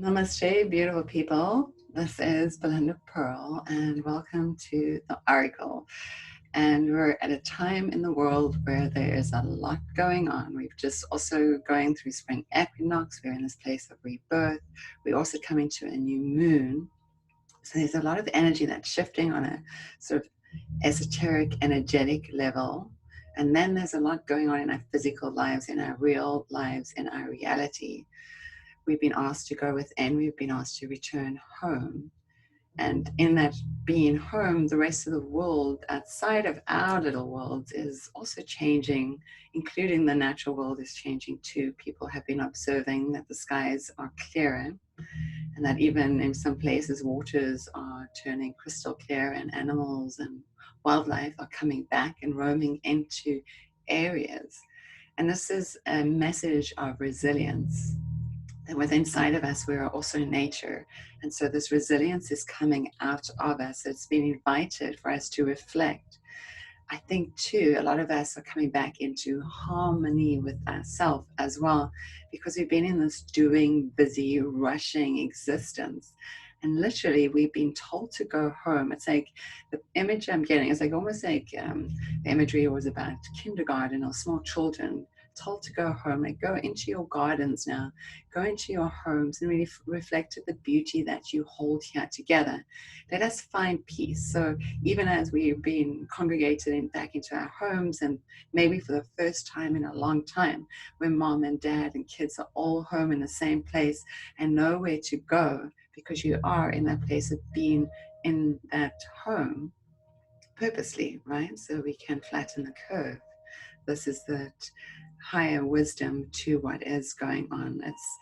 Namaste, beautiful people. This is Belinda Pearl, and welcome to the Oracle. And we're at a time in the world where there is a lot going on. We've just also going through spring equinox. We're in this place of rebirth. We're also coming to a new moon. So there's a lot of energy that's shifting on a sort of esoteric, energetic level. And then there's a lot going on in our physical lives, in our real lives, in our reality. We've been asked to go within, we've been asked to return home. And in that being home, the rest of the world outside of our little world is also changing, including the natural world is changing too. People have been observing that the skies are clearer and that even in some places waters are turning crystal clear and animals and wildlife are coming back and roaming into areas. And this is a message of resilience. And within inside of us, we are also nature. And so this resilience is coming out of us. It's been invited for us to reflect. I think too, a lot of us are coming back into harmony with ourselves as well, because we've been in this doing, busy, rushing existence. And literally, we've been told to go home. It's like the image I'm getting is like almost like the imagery was about kindergarten or small children told to go home, like go into your gardens now, go into your homes and really reflect the beauty that you hold here together. Let us find peace. So even as we've been congregated back into our homes, and maybe for the first time in a long time, when mom and dad and kids are all home in the same place and know where to go, because you are in that place of being in that home purposely, right? So we can flatten the curve. This is that higher wisdom to what is going on. It's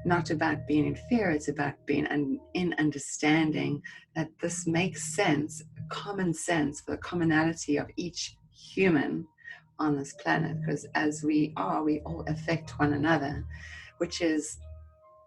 not about being in fear, it's about being in understanding that this makes sense, common sense for the commonality of each human on this planet, because as we all affect one another, which is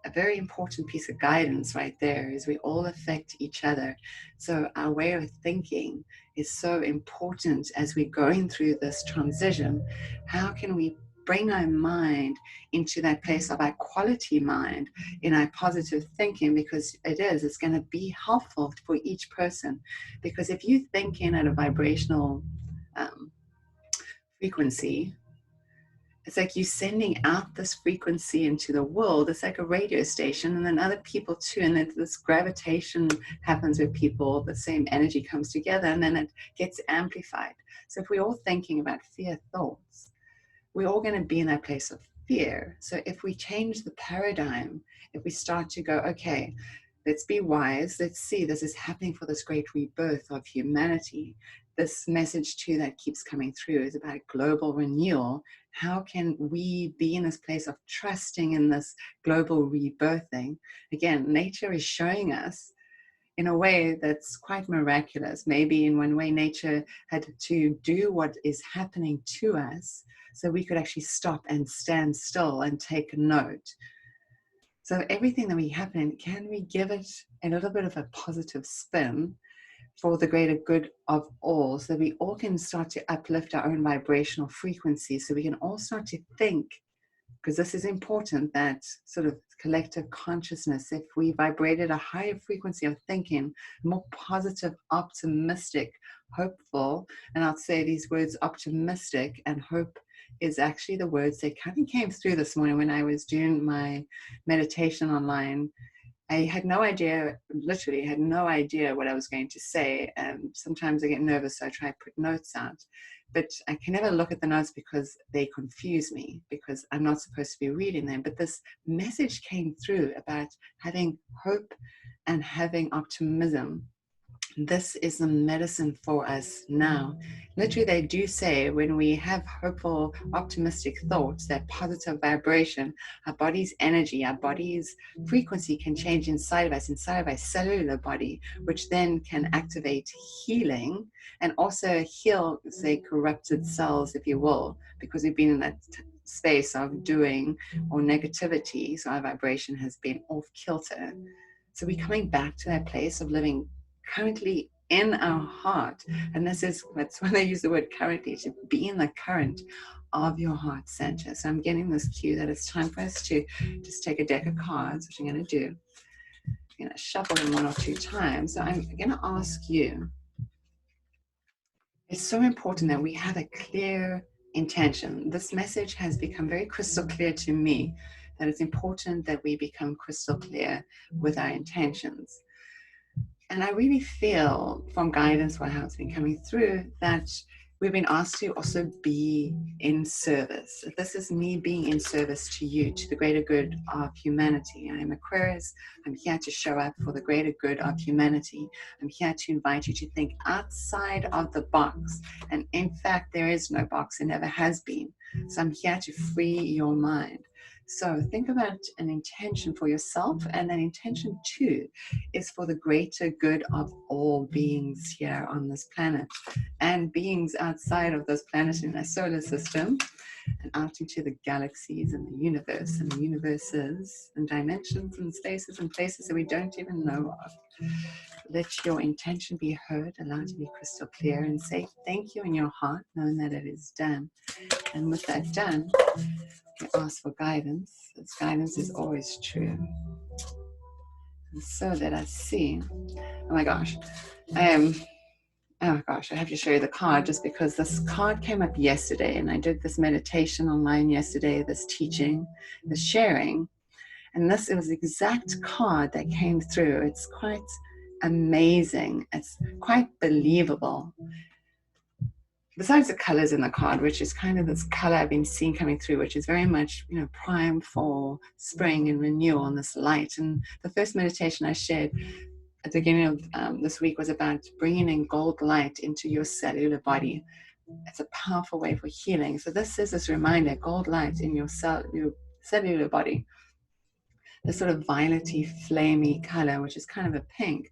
a very important piece of guidance right there, is we all affect each other. So our way of thinking is so important as we're going through this transition. How can we bring our mind into that place of our quality mind in our positive thinking? Because it's going to be helpful for each person. Because if you think in at a vibrational frequency, it's like you're sending out this frequency into the world. It's like a radio station, and then other people too. And then this gravitation happens with people, the same energy comes together, and then it gets amplified. So if we're all thinking about fear thoughts, we're all going to be in that place of fear. So if we change the paradigm, if we start to go, okay, let's be wise, let's see, this is happening for this great rebirth of humanity. This message too that keeps coming through is about global renewal. How can we be in this place of trusting in this global rebirthing? Again, nature is showing us in a way that's quite miraculous. Maybe in one way, nature had to do what is happening to us so we could actually stop and stand still and take note. So everything that we happen, can we give it a little bit of a positive spin for the greater good of all, so that we all can start to uplift our own vibrational frequency, so we can all start to think, because this is important, that sort of collective consciousness, if we vibrated a higher frequency of thinking, more positive, optimistic, hopeful, and I'll say these words optimistic and hope is actually the words that kind of came through this morning when I was doing my meditation online. I had no idea, literally had no idea what I was going to say. And sometimes I get nervous, so I try to put notes out. But I can never look at the notes because they confuse me, because I'm not supposed to be reading them. But this message came through about having hope and having optimism. This is the medicine for us now. Literally, they do say when we have hopeful, optimistic thoughts, that positive vibration, our body's energy, our body's frequency can change inside of our cellular body, which then can activate healing and also heal, say, corrupted cells, if you will, because we've been in that space of doing or negativity. So our vibration has been off kilter. So we're coming back to that place of living currently in our heart. And that's when they use the word currently, to be in the current of your heart center. So I'm getting this cue that it's time for us to just take a deck of cards, which I'm going to do. I'm going to shuffle them 1 or 2 times. So I'm going to ask you, it's so important that we have a clear intention. This message has become very crystal clear to me, that it's important that we become crystal clear with our intentions. And I really feel from guidance, how it's been coming through, that we've been asked to also be in service. This is me being in service to you, to the greater good of humanity. I am Aquarius. I'm here to show up for the greater good of humanity. I'm here to invite you to think outside of the box. And in fact, there is no box. It never has been. So I'm here to free your mind. So think about an intention for yourself, and that intention too is for the greater good of all beings here on this planet and beings outside of this planet in our solar system and out into the galaxies and the universe and the universes and dimensions and spaces and places that we don't even know of. Let your intention be heard, allow it to be crystal clear, and say thank you in your heart, knowing that it is done. And with that done, you ask for guidance. This guidance is always true. And so that I see, oh my gosh, I have to show you the card, just because this card came up yesterday, and I did this meditation online yesterday, this teaching, this sharing, and it was the exact card that came through. It's quite amazing. It's quite believable. Besides the colors in the card, which is kind of this color I've been seeing coming through, which is very much, prime for spring and renewal and this light. And the first meditation I shared at the beginning of this week was about bringing in gold light into your cellular body. It's a powerful way for healing. So this is this reminder, gold light in your cellular body. This sort of violety, flamey color, which is kind of a pink.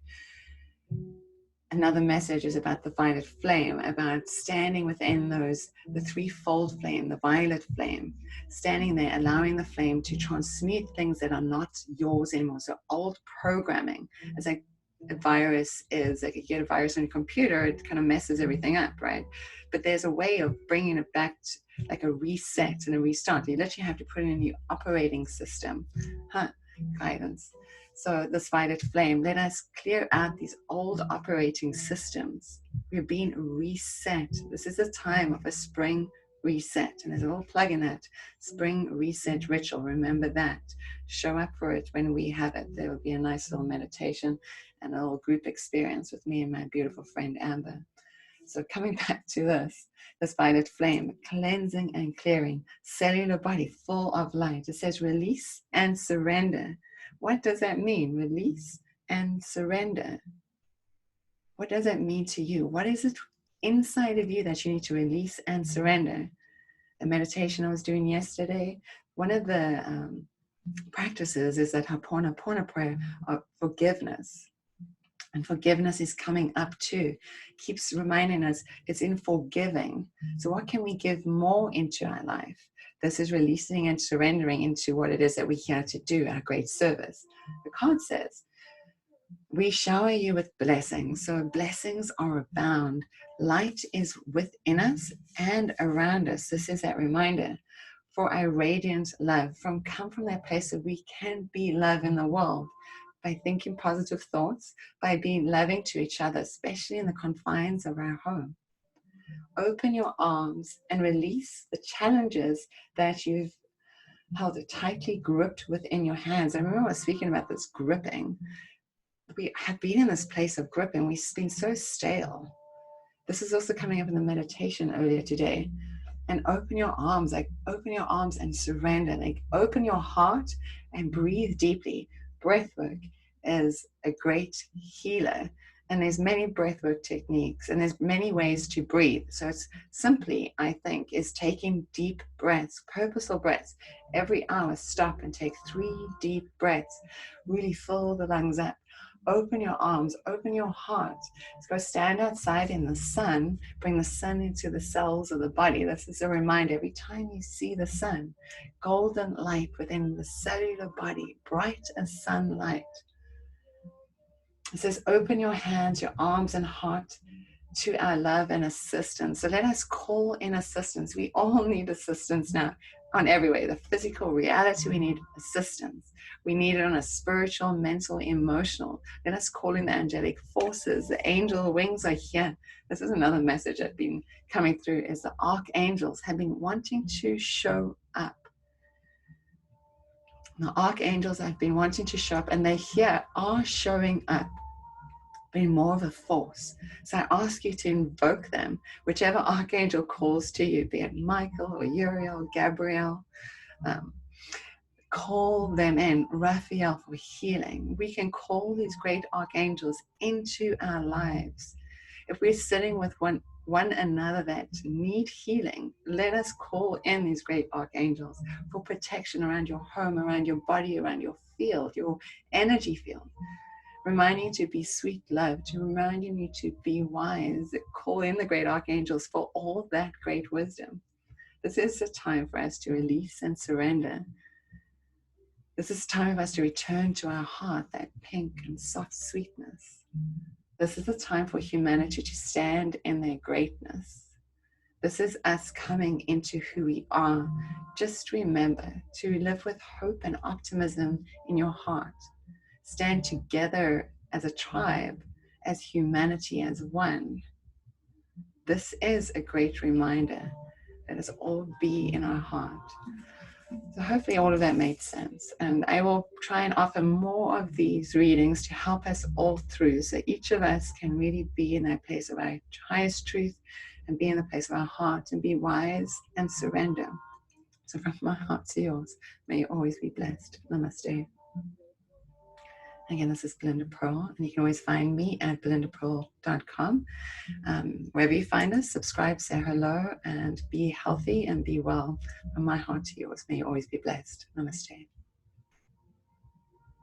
Another message is about the violet flame, about standing within the threefold flame, the violet flame, standing there, allowing the flame to transmute things that are not yours anymore. So old programming, it's like a virus is, like you get a virus on your computer, it kind of messes everything up, right? But there's a way of bringing it back to like a reset and a restart. You literally have to put in a new operating system. Guidance. So this violet flame, let us clear out these old operating systems. We're being reset. This is a time of a spring reset. And there's a little plug in that spring reset ritual. Remember that. Show up for it when we have it. There will be a nice little meditation and a little group experience with me and my beautiful friend Amber. So coming back to this violet flame, cleansing and clearing, cellular body full of light. It says release and surrender. What does that mean? Release and surrender. What does that mean to you? What is it inside of you that you need to release and surrender? The meditation I was doing yesterday, one of the practices is that Ho'oponopono prayer of forgiveness. And forgiveness is coming up too. Keeps reminding us it's in forgiving. So what can we give more into our life? This is releasing and surrendering into what it is that we're here to do, our great service. The card says, we shower you with blessings. So blessings are abound. Light is within us and around us. This is that reminder for our radiant love. Come from that place that we can be love in the world. By thinking positive thoughts, by being loving to each other, especially in the confines of our home. Open your arms and release the challenges that you've held tightly gripped within your hands. I remember I was speaking about this gripping. We have been in this place of gripping. We've been so stale. This is also coming up in the meditation earlier today. And open your arms and surrender. Like open your heart and breathe deeply. Breathwork is a great healer, and there's many breathwork techniques, and there's many ways to breathe. So it's simply, I think, is taking deep breaths, purposeful breaths. Every hour, stop and take 3 deep breaths. Really fill the lungs up. Open your arms, open your heart. Let's go stand outside in the sun, bring the sun into the cells of the body. This is a reminder every time you see the sun, golden light within the cellular body, bright as sunlight. It says, open your hands, your arms and heart to our love and assistance. So let us call in assistance. We all need assistance now on every way. The physical reality, we need assistance. We need it on a spiritual, mental, emotional. Let us call in the angelic forces. The angel wings are here. This is another message that's been coming through, is the archangels have been wanting to show up. The archangels have been wanting to show up, and they here are showing up, being more of a force. So I ask you to invoke them, whichever archangel calls to you, be it Michael or Uriel, Gabriel. Call them in. Raphael for healing. We can call these great archangels into our lives. If we're sitting with one another that need healing, let us call in these great archangels for protection around your home, around your body, around your field, your energy field. Reminding you to be sweet love, to reminding you to be wise. Call in the great archangels for all that great wisdom. This is a time for us to release and surrender. This is time for us to return to our heart, that pink and soft sweetness. This is a time for humanity to stand in their greatness. This is us coming into who we are. Just remember to live with hope and optimism in your heart. Stand together as a tribe, as humanity, as one. This is a great reminder. Let us all be in our heart. So hopefully all of that made sense. And I will try and offer more of these readings to help us all through, so each of us can really be in that place of our highest truth and be in the place of our heart and be wise and surrender. So from my heart to yours, may you always be blessed. Namaste. Again, this is Belinda Pearl, and you can always find me at belindapearl.com. Wherever you find us, subscribe, say hello, and be healthy and be well. From my heart to yours, may you always be blessed. Namaste.